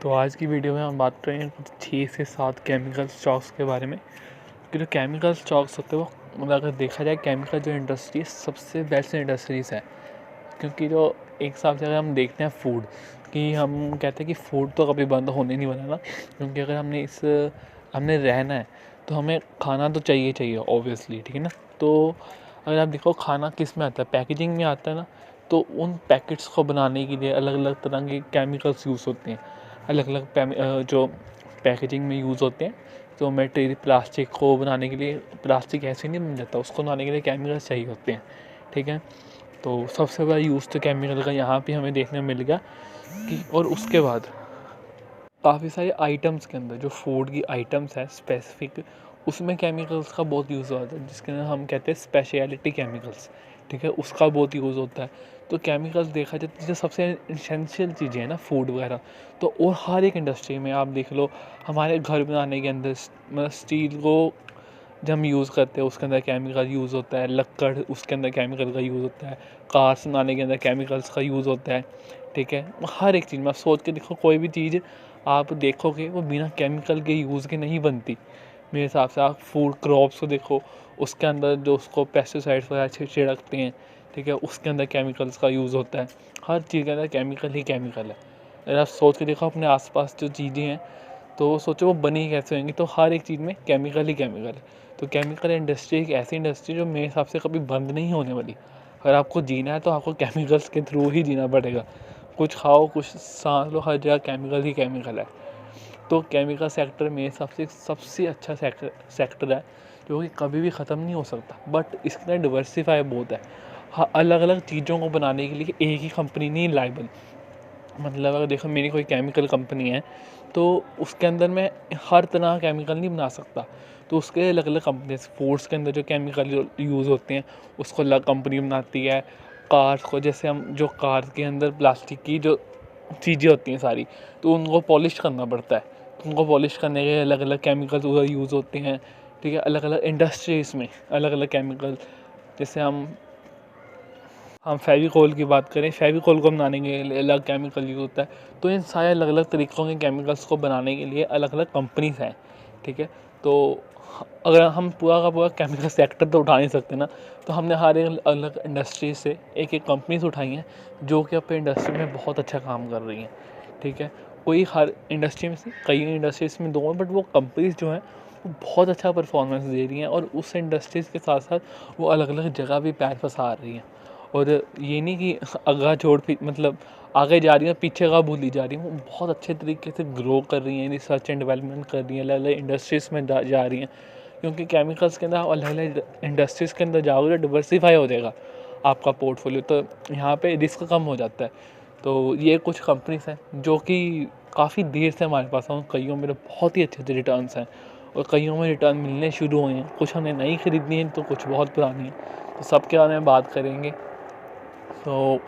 तो आज की वीडियो में हम बात करेंगे कुछ 6 से 7 केमिकल स्टॉक्स के बारे में कि जो केमिकल स्टॉक्स होते हैं वो मतलब अगर देखा जाए केमिकल जो इंडस्ट्री सबसे बेस्ट इंडस्ट्रीज़ है। क्योंकि जो एक हिसाब से अगर हम देखते हैं फूड कि हम कहते हैं कि फूड तो कभी बंद होने नहीं वाला ना, क्योंकि अगर हमने रहना है तो हमें खाना तो चाहिए चाहिए ऑब्वियसली, ठीक है ना। तो अगर आप देखो खाना किस में आता है, पैकेजिंग में आता है ना। तो उन पैकेट्स को बनाने के लिए अलग अलग तरह के केमिकल्स यूज़ होते हैं, अलग अलग जो पैकेजिंग में यूज़ होते हैं। तो मटेरियल प्लास्टिक को बनाने के लिए प्लास्टिक ऐसे नहीं बन जाता, उसको बनाने के लिए केमिकल्स चाहिए होते हैं, ठीक है। तो सबसे बड़ा यूज़ तो केमिकल का यहाँ पे हमें देखने को मिल गया कि और उसके बाद काफ़ी सारे आइटम्स के अंदर जो फूड की आइटम्स है स्पेसिफिक, उसमें केमिकल्स का बहुत यूज़ होता है, जिसके अंदर हम कहते हैं स्पेशलिटी केमिकल्स, ठीक है, उसका बहुत यूज़ होता है। तो केमिकल्स देखा जाए तो जो सबसे एसेंशियल चीज़ें हैं ना फूड वगैरह, तो और हर एक इंडस्ट्री में आप देख लो, हमारे घर बनाने के अंदर मतलब स्टील को जब हम यूज़ करते हैं उसके अंदर केमिकल यूज़ होता है, लक्कड़ उसके अंदर केमिकल का यूज़ होता है, कार्स बनाने के अंदर केमिकल्स का यूज़ होता है, ठीक है। हर एक चीज़ में आप सोच के देखो, कोई भी चीज़ आप देखोगे वो बिना केमिकल के यूज़ के नहीं बनती मेरे हिसाब से। आप फूड क्रॉप्स को देखो, उसके अंदर जो उसको पेस्टिसाइड्स वगैरह छिड़कते हैं, ठीक है, उसके अंदर केमिकल्स का यूज़ होता है। हर चीज़ के अंदर केमिकल ही केमिकल है। अगर आप सोच के देखो अपने आसपास जो चीज़ें हैं, तो सोचो वो बनी कैसे होंगी, तो हर एक चीज़ में केमिकल ही केमिकल है। तो केमिकल इंडस्ट्री एक ऐसी इंडस्ट्री जो मेरे हिसाब से कभी बंद नहीं होने वाली। अगर आपको जीना है तो आपको केमिकल्स के थ्रू ही जीना पड़ेगा। कुछ खाओ कुछ सांस लो, हर जगह केमिकल ही केमिकल है। तो केमिकल सेक्टर मेरे हिसाब से सबसे अच्छा सेक्टर है, जो कि कभी भी ख़त्म नहीं हो सकता। बट इसके अंदर डिवर्सिफाई बहुत है। हाँ, अलग अलग चीज़ों को बनाने के लिए एक ही कंपनी नहीं लायबल। मतलब अगर देखो मेरी कोई केमिकल कंपनी है, तो उसके अंदर मैं हर तरह का केमिकल नहीं बना सकता। तो उसके अलग अलग कंपनी, फूड्स के अंदर जो केमिकल यूज़ होते हैं उसको अलग कंपनी बनाती है। कार्स को, जैसे हम जो कार के अंदर प्लास्टिक की जो चीज़ें होती हैं सारी, तो उनको पॉलिश करना पड़ता है। तो उनको पॉलिश करने के अलग अलग केमिकल्स उधर यूज़ होते हैं, ठीक है। अलग अलग इंडस्ट्रीज़ में अलग अलग केमिकल, जैसे हम फेविकोल की बात करें, फेविकोल को बनाने के लिए अलग केमिकल यूज़ होता है। तो इन सारे अलग अलग तरीक़ों के केमिकल्स को बनाने के लिए अलग अलग कंपनीज़ हैं, ठीक है। तो अगर हम पूरा का पूरा केमिकल सेक्टर तो उठा नहीं सकते ना, तो हमने हर एक अलग इंडस्ट्री से एक एक कंपनीज उठाई हैं जो कि अपने इंडस्ट्री में बहुत अच्छा काम कर रही हैं, ठीक है। कोई हर इंडस्ट्री में से कई इंडस्ट्रीज़ में दो हैं, बट वो कंपनीज जो हैं वो बहुत अच्छा परफॉर्मेंस दे रही हैं, और उस इंडस्ट्रीज़ के साथ साथ वो अलग अलग जगह भी पैर पसार रही हैं। और ये नहीं कि आगा छोड़ मतलब आगे जा रही हैं पीछे का भूली जा रही हैं, वो बहुत अच्छे तरीके से ग्रो कर रही हैं, रिसर्च एंड डेवलपमेंट कर रही हैं, अलग अलग इंडस्ट्रीज़ में जा रही हैं। क्योंकि केमिकल्स के अंदर आप अलग अलग इंडस्ट्रीज़ के अंदर जाओगे तो डिवर्सिफाई हो जाएगा आपका पोर्टफोलियो, तो यहाँ पे रिस्क कम हो जाता है। तो ये कुछ कंपनीज हैं जो कि काफ़ी देर से हमारे पास हैं, कईयों में तो बहुत ही अच्छे अच्छे रिटर्न्स हैं, और कईयों में रिटर्न मिलने शुरू हुए हैं। कुछ हमने नई खरीदनी है तो कुछ बहुत पुरानी है, तो सबके बारे में बात करेंगे। तो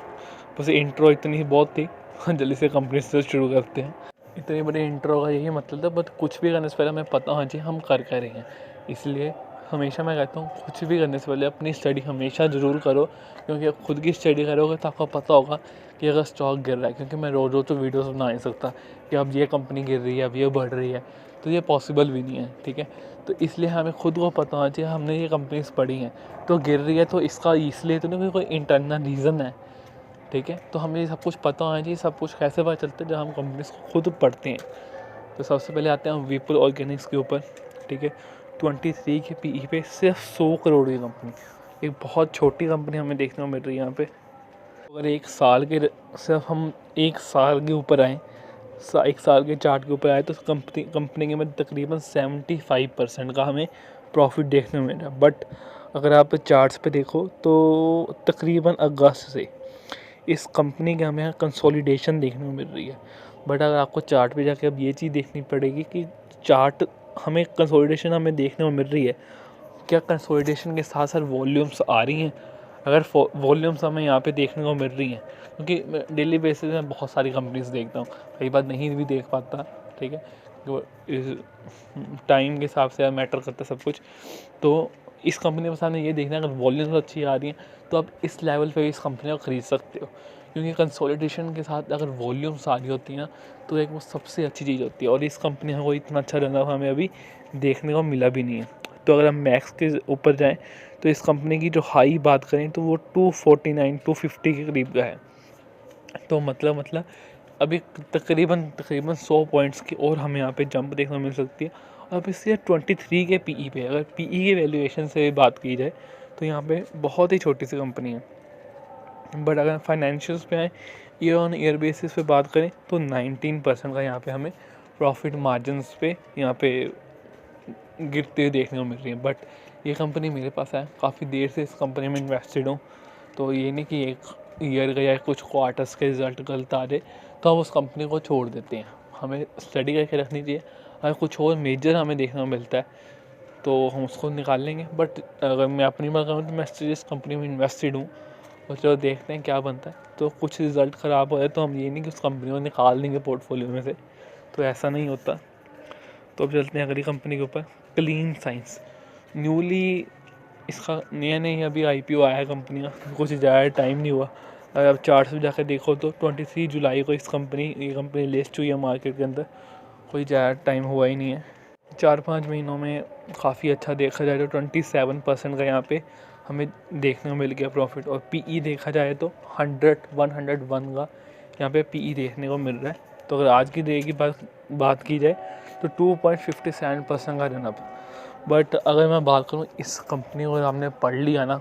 बस इंट्रो इतनी ही बहुत थी। जल्दी से कंपनी से शुरू करते हैं। इतनी बड़ी इंट्रो का यही मतलब था, बट कुछ भी करने से पहले हमें पता होना चाहिए हम कर रहे हैं। इसलिए हमेशा मैं कहता हूँ कुछ भी करने से पहले अपनी स्टडी हमेशा ज़रूर करो, क्योंकि आप खुद की स्टडी करोगे तो आपको पता होगा कि अगर स्टॉक गिर रहा है, क्योंकि मैं रोज़ रोज़ तो वीडियोस बना नहीं सकता कि अब ये कंपनी गिर रही है, अब ये बढ़ रही है, तो ये पॉसिबल भी नहीं है, ठीक है। तो इसलिए हमें खुद को पता होना चाहिए हमने ये कंपनीज पढ़ी हैं, तो गिर रही है तो इसका इसलिए तो नहीं कोई इंटरनल रीज़न है, ठीक है। तो हमें सब कुछ पता होना चाहिए। सब कुछ कैसे पता चलता है, जब हम कंपनीज को खुद पढ़ते हैं। तो सबसे पहले आते हैं हम विपुल ऑर्गेनिक्स के ऊपर, ठीक है। 23 के पीई पे सिर्फ 100 करोड़ की कंपनी, एक बहुत छोटी कंपनी हमें देखने को मिल रही है यहाँ पे। अगर एक साल के सिर्फ हम एक साल के ऊपर आएँ, एक साल के चार्ट के ऊपर आए, तो कंपनी के में तकरीबन 75% का हमें प्रॉफिट देखने को मिल रहा है। बट अगर आप चार्ट्स पे देखो तो तकरीबन अगस्त से इस कंपनी के हमें कंसोलिडेशन देखने को मिल रही है। बट अगर आपको चार्ट पे जाके अब ये चीज़ देखनी पड़ेगी कि चार्ट हमें कंसोलिडेशन हमें देखने को मिल रही है, क्या कंसोलिडेशन के साथ साथ वॉल्यूम्स आ रही हैं। अगर वॉल्यूम्स हमें यहाँ पे देखने को मिल रही हैं, क्योंकि मैं डेली बेसिस में बहुत सारी कंपनीज देखता हूँ, कई बार नहीं भी देख पाता, ठीक है। तो इस टाइम के हिसाब से मैटर करता है सब कुछ। तो इस कंपनी में सामने ये देखना है, अगर वॉल्यूम्स अच्छी आ रही हैं तो आप इस लेवल पे इस कंपनी को ख़रीद सकते हो, क्योंकि कंसोलिडेशन के साथ अगर वॉल्यूम्स आ रही होती हैं ना, तो एक वो सबसे अच्छी चीज़ होती है, और इस कंपनी में वो इतना अच्छा रनअप हमें अभी देखने को मिला भी नहीं है। तो अगर हम मैक्स के ऊपर जाएँ तो इस कंपनी की जो हाई बात करें तो वो 249 250 के करीब का है। तो मतलब अभी तकरीबन 100 पॉइंट्स की और हमें यहाँ पे जंप देखने को मिल सकती है। और अब इससे 23 के पीई पे, अगर पीई के वैल्यूएशन से बात की जाए तो यहाँ पे बहुत ही छोटी सी कंपनी है। बट अगर फाइनेंशियल्स पे आए, ईयर ऑन ईयर बेसिस पे बात करें तो 19% का यहाँ पे हमें प्रॉफिट मार्जिन्स पे यहाँ पे गिरते हुए देखने को मिल रही है। बट ये कंपनी मेरे पास है, काफ़ी देर से इस कंपनी में इन्वेस्टेड हूँ, तो ये नहीं कि एक ईयर का या कुछ क्वार्टर्स के रिजल्ट गलत आ जाए तो हम उस कंपनी को छोड़ देते हैं। हमें स्टडी करके रखनी चाहिए, अगर कुछ और मेजर हमें देखने को मिलता है तो हम उसको निकाल लेंगे। बट अगर मैं अपनी बात करूँ तो मैं इस कंपनी में इन्वेस्टेड हूँ, और चलो देखते हैं क्या बनता है। तो कुछ रिज़ल्ट ख़राब हो जाए तो हम ये नहीं कि उस कंपनी को निकाल देंगे पोर्टफोलियो में से, तो ऐसा नहीं होता। तो अब चलते हैं अगली कंपनी के ऊपर, क्लीन साइंस। न्यूली इसका नया अभी आईपीओ आया है कंपनी का, कुछ ज़्यादा टाइम नहीं हुआ। अगर आप चार्ट में जाकर देखो तो 23 जुलाई को ये कंपनी लिस्ट हुई है मार्केट के अंदर, कोई ज़्यादा टाइम हुआ ही नहीं है। 4-5 महीनों में काफ़ी अच्छा देखा जाए तो 27% का यहाँ पे हमें देखने को मिल गया प्रॉफिट। और पीई देखा जाए तो 101 का यहाँ पे पीई देखने को मिल रहा है। तो अगर आज की डे की बात की जाए तो 2.57% का रनअप। बट अगर मैं बात करूँ इस कंपनी को आपने पढ़ लिया ना,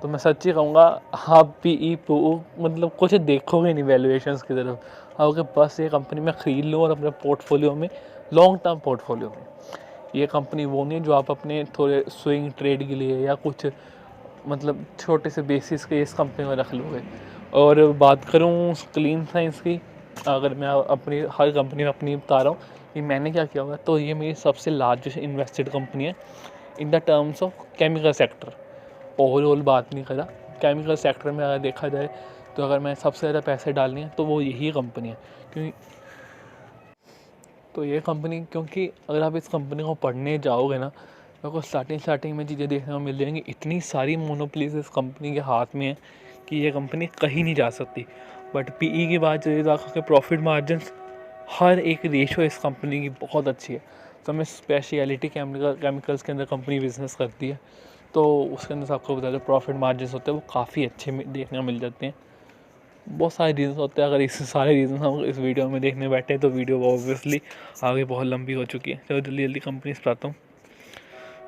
तो मैं सच्ची कहूँगा आप पीई मतलब कुछ देखोगे नहीं वैल्यूएशंस की तरफ, आपके बस ये कंपनी में ख़रीद लो और अपने पोर्टफोलियो में, लॉन्ग टर्म पोर्टफोलियो में। ये कंपनी वो नहीं जो आप अपने थोड़े स्विंग ट्रेड के लिए या कुछ मतलब छोटे से बेसिस के इस कंपनी में रख लोगे। और बात करूँ क्लीन साइंस की, अगर मैं अपनी हर कंपनी में अपनी बता रहा हूँ कि मैंने क्या किया हुआ है, तो ये मेरी सबसे लार्जेस्ट इन्वेस्टेड कंपनी है in the terms of chemical sector. Overall बात नहीं करा, केमिकल सेक्टर में अगर देखा जाए तो अगर मैं सबसे ज़्यादा पैसे डालने हैं तो वो यही कंपनी है। क्योंकि अगर आप इस कंपनी को पढ़ने जाओगे ना, तो आपको स्टार्टिंग में चीज़ें देखने को मिल जाएंगी। इतनी सारी मोनोपोलीज इस कंपनी के हाथ में है कि ये कंपनी कहीं नहीं जा सकती। बट पीई की बात चलिए तो आपके प्रॉफिट मार्जिन्स, हर एक रेशो इस कंपनी की बहुत अच्छी है। तो हमें स्पेशलिटी केमिकल्स के अंदर कंपनी बिजनेस करती है, तो उसके अंदर आपको बता दें प्रॉफिट मार्जिन्स होते हैं वो काफ़ी अच्छे देखने को मिल जाते हैं। बहुत सारे रीज़न होते हैं, अगर इस सारे रीज़न हम इस वीडियो में देखने बैठे तो वीडियो ऑब्वियसली आगे बहुत लंबी हो चुकी है। चलो जल्दी कंपनी से बताता हूँ।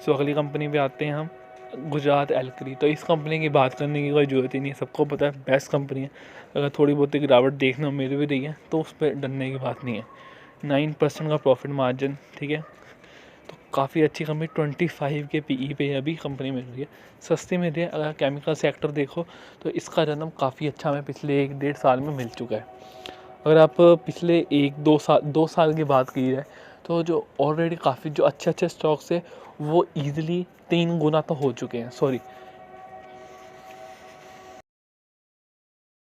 सो अगली कंपनी पे आते हैं हम, गुजरात एल्करी। तो इस कंपनी की बात करने की कोई ज़रूरत ही नहीं है, सबको पता है बेस्ट कंपनी है। अगर थोड़ी बहुत गिरावट देखने को मिल भी रही है तो उस पर डरने की बात नहीं है। 9% का प्रॉफिट मार्जिन, ठीक है, तो काफ़ी अच्छी कंपनी। 25 के पीई पे अभी कंपनी मिल रही है, सस्ती मिल रही है। अगर केमिकल सेक्टर देखो तो इसका रनअप काफ़ी अच्छा हमें पिछले 1-1.5 साल में मिल चुका है। अगर आप पिछले 2 साल की बात की जाए तो जो ऑलरेडी काफ़ी जो अच्छे स्टॉक्स है वो ईजिली 3 गुना तो हो चुके हैं। सॉरी,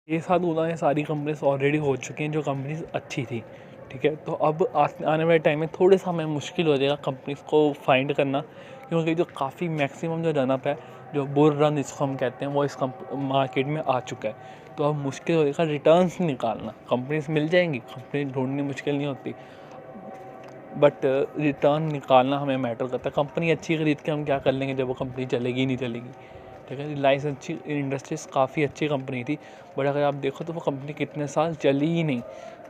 ये 7 गुना ये सारी कंपनीज ऑलरेडी हो चुकी हैं जो कंपनीज अच्छी थी, ठीक है। तो अब आने वाले टाइम में थोड़ा सा हमें मुश्किल हो जाएगा कंपनीज को फाइंड करना, क्योंकि जो काफ़ी मैक्सिमम जो रनअप है, जो बुल रन जिसको हम कहते हैं, वो इस मार्केट में आ चुका है। तो अब मुश्किल हो जाएगा रिटर्न्स निकालना। कंपनीज मिल जाएंगी, कंपनी ढूंढनी मुश्किल नहीं होती, बट रिटर्न निकालना हमें मैटर करता है। कंपनी अच्छी खरीद के हम क्या कर लेंगे जब वो कंपनी चलेगी नहीं चलेगी, ठीक है। रिलायंस अच्छी इंडस्ट्रीज काफ़ी अच्छी कंपनी थी, बट अगर आप देखो तो वो कंपनी कितने साल चली ही नहीं।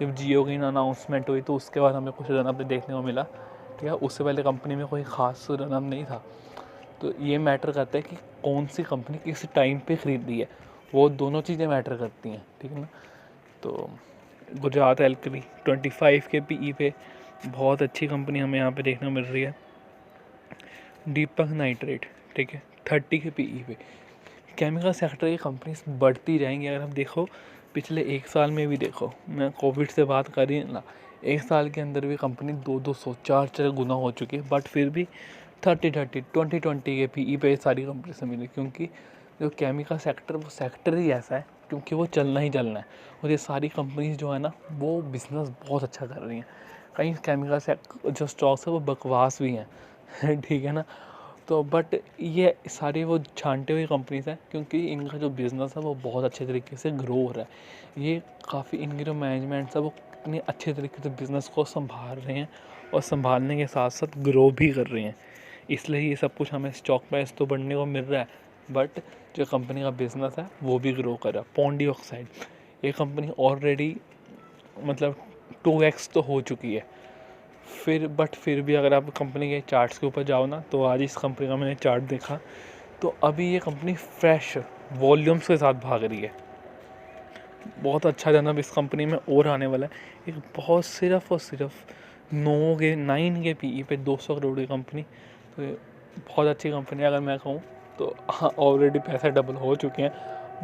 जब जियो की अनाउंसमेंट हुई तो उसके बाद हमें कुछ रनअप देखने को मिला, ठीक है। उससे पहले कंपनी में कोई ख़ास रनअप नहीं था। तो ये मैटर करता है कि कौन सी कंपनी किस टाइम पे ख़रीदी है, वो दोनों चीज़ें मैटर करती हैं, ठीक है ना। तो गुजरात एल्कली 25 के पीई पे बहुत अच्छी कंपनी हमें यहाँ पे देखने को मिल रही है। दीपक नाइट्रेट, ठीक है, 30 के पीई पे। केमिकल सेक्टर की कंपनीज बढ़ती जाएंगी। अगर हम देखो पिछले 1 साल में भी देखो, मैं कोविड से बात कर ही ना, 1 साल के अंदर भी कंपनी 200 4 गुना हो चुकी है। बट फिर भी 20 के पीई पे सारी कंपनी से मिली, क्योंकि जो केमिकल सेक्टर वो सेक्टर ही ऐसा है, क्योंकि वो चलना ही चलना है। और ये सारी कंपनीज जो है ना वो बिज़नेस बहुत अच्छा कर रही हैं। कई केमिकल जो स्टॉक्स है वो बकवास भी हैं ठीक है ना। तो बट ये सारी वो छांटे हुई कंपनीज हैं, क्योंकि इनका जो बिज़नेस है वो बहुत अच्छे तरीके से ग्रो हो रहा है। ये काफ़ी इनकी जो मैनेजमेंट्स है वो इतने अच्छे तरीके से बिज़नेस को संभाल रहे हैं और संभालने के साथ साथ ग्रो भी कर रहे हैं, इसलिए ये सब कुछ हमें स्टॉक प्राइस तो बढ़ने को मिल रहा है, बट जो कंपनी का बिज़नेस है वो भी ग्रो कर रहा है। पॉन्डी ऑक्साइड, ये कंपनी ऑलरेडी मतलब 2x तो हो चुकी है, फिर भी अगर आप कंपनी के चार्ट्स के ऊपर जाओ ना, तो आज इस कंपनी का मैंने चार्ट देखा, तो अभी ये कंपनी फ्रेश वॉल्यूम्स के साथ भाग रही है। बहुत अच्छा जनब इस कंपनी में और आने वाला है। एक बहुत सिर्फ और सिर्फ 9 के पीई पे 200 करोड़ की कंपनी, तो ये बहुत अच्छी कंपनी है। अगर मैं कहूँ तो हाँ, ऑलरेडी पैसे डबल हो चुके हैं,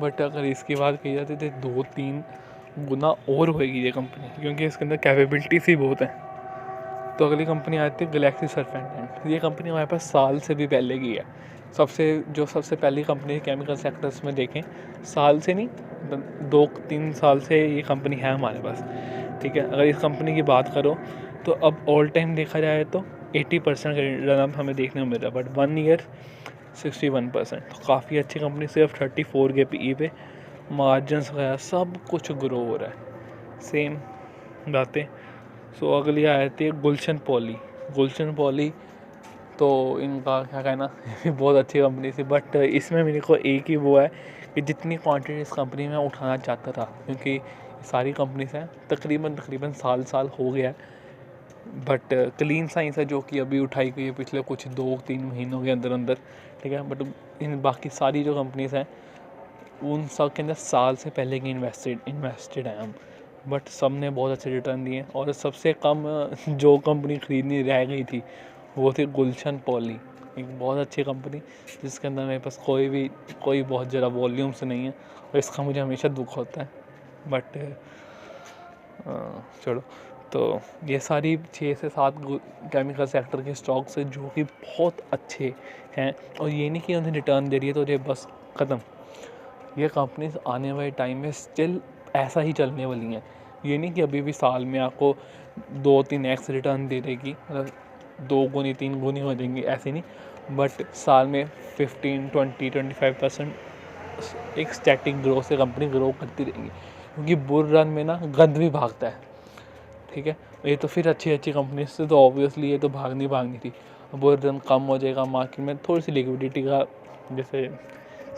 बट अगर इसकी बात की जाती तो 2-3 गुना और होएगी ये कंपनी, क्योंकि इसके अंदर कैपेबिलिटीज ही बहुत हैं। तो अगली कंपनी आती है गैलेक्सी सर्फेंटेंट। ये कंपनी हमारे पास साल से भी पहले की है। सबसे पहली कंपनी केमिकल सेक्टर्स में देखें, साल से नहीं 2-3 साल से ये कंपनी है हमारे पास, ठीक है। अगर इस कंपनी की बात करो तो अब ऑल टाइम देखा जाए तो 80% का रन हमें देखने को मिल रहा है, बट 1 ईयर 61%, तो काफ़ी अच्छी कंपनी। सिर्फ 34 के पीई पे मार्जिनस वगैरह सब कुछ ग्रो हो रहा है, सेम बातें। सो अगली आती है गुलशन पॉली, तो इनका क्या कहना, ये भी बहुत अच्छी कंपनी थी, बट इसमें मेरे को एक ही वो है कि जितनी क्वांटिटी इस कंपनी में उठाना चाहता था, क्योंकि सारी कंपनीज हैं तकरीबन साल हो गया है, बट क्लीन साइंस है जो कि अभी उठाई गई है पिछले कुछ 2-3 महीनों के अंदर, ठीक है। बट इन बाकी सारी जो कंपनीज हैं उन सब के अंदर साल से पहले की इन्वेस्टेड हैं हम, बट सब ने बहुत अच्छे रिटर्न दिए। और सबसे कम जो कंपनी खरीदनी रह गई थी वो थी गुलशन पॉली, एक बहुत अच्छी कंपनी जिसके अंदर मेरे पास कोई बहुत ज़्यादा वॉल्यूम्स नहीं है, और इसका मुझे हमेशा दुख होता है। बट चलो, तो ये सारी 6 से 7 केमिकल सेक्टर के स्टॉक्स हैं जो कि बहुत अच्छे हैं, और ये नहीं कि उन्हें रिटर्न दे रही है तो ये बस ख़त्म। ये कंपनीज आने वाले टाइम में स्टिल ऐसा ही चलने वाली हैं। ये नहीं कि अभी भी साल में आपको 2-3x रिटर्न दे देगी, मतलब 2 गुनी 3 गुनी हो जाएंगी, ऐसे नहीं, बट साल में 15-20-25% एक स्टैटिक ग्रोथ से कंपनी ग्रो करती रहेगी, क्योंकि बुल रन में ना गंद भी भागता है, ठीक है। ये तो फिर अच्छी कंपनी से तो ऑब्वियसली ये तो भागनी थी। बुल रन कम हो जाएगा, मार्केट में थोड़ी सी लिक्विडिटी का जैसे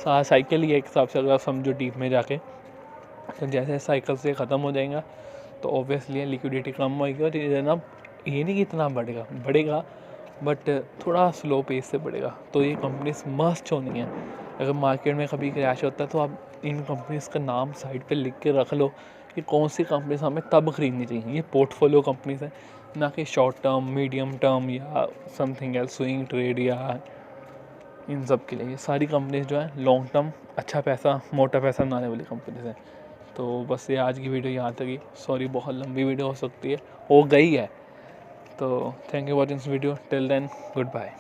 साइकिल ही एक हिसाब से, अगर आप समझो डीप में जाके, तो जैसे साइकिल से ख़त्म हो जाएगा तो ऑब्वियसली लिक्विडिटी कम होगी, और ये नहीं कि इतना बढ़ेगा, बट थोड़ा स्लो पेस से बढ़ेगा। तो ये कंपनीज मस्ट होनी है। अगर मार्केट में कभी क्रैश होता है तो आप इन कंपनीज़ का नाम साइड पे लिख के रख लो कि कौन सी कंपनीज हमें तब ख़रीदनी चाहिए। ये पोर्टफोलियो कंपनीज हैं, ना कि शॉर्ट टर्म, मीडियम टर्म या समथिंग एल्स, स्विंग ट्रेड या इन सब के लिए। ये सारी कंपनीज जो है लॉन्ग टर्म अच्छा पैसा, मोटा पैसा बनाने वाली कंपनीज हैं। तो बस ये आज की वीडियो यहाँ तक ही। सॉरी, बहुत लंबी वीडियो हो सकती है, हो गई है। तो thank you watching this video, till then good bye.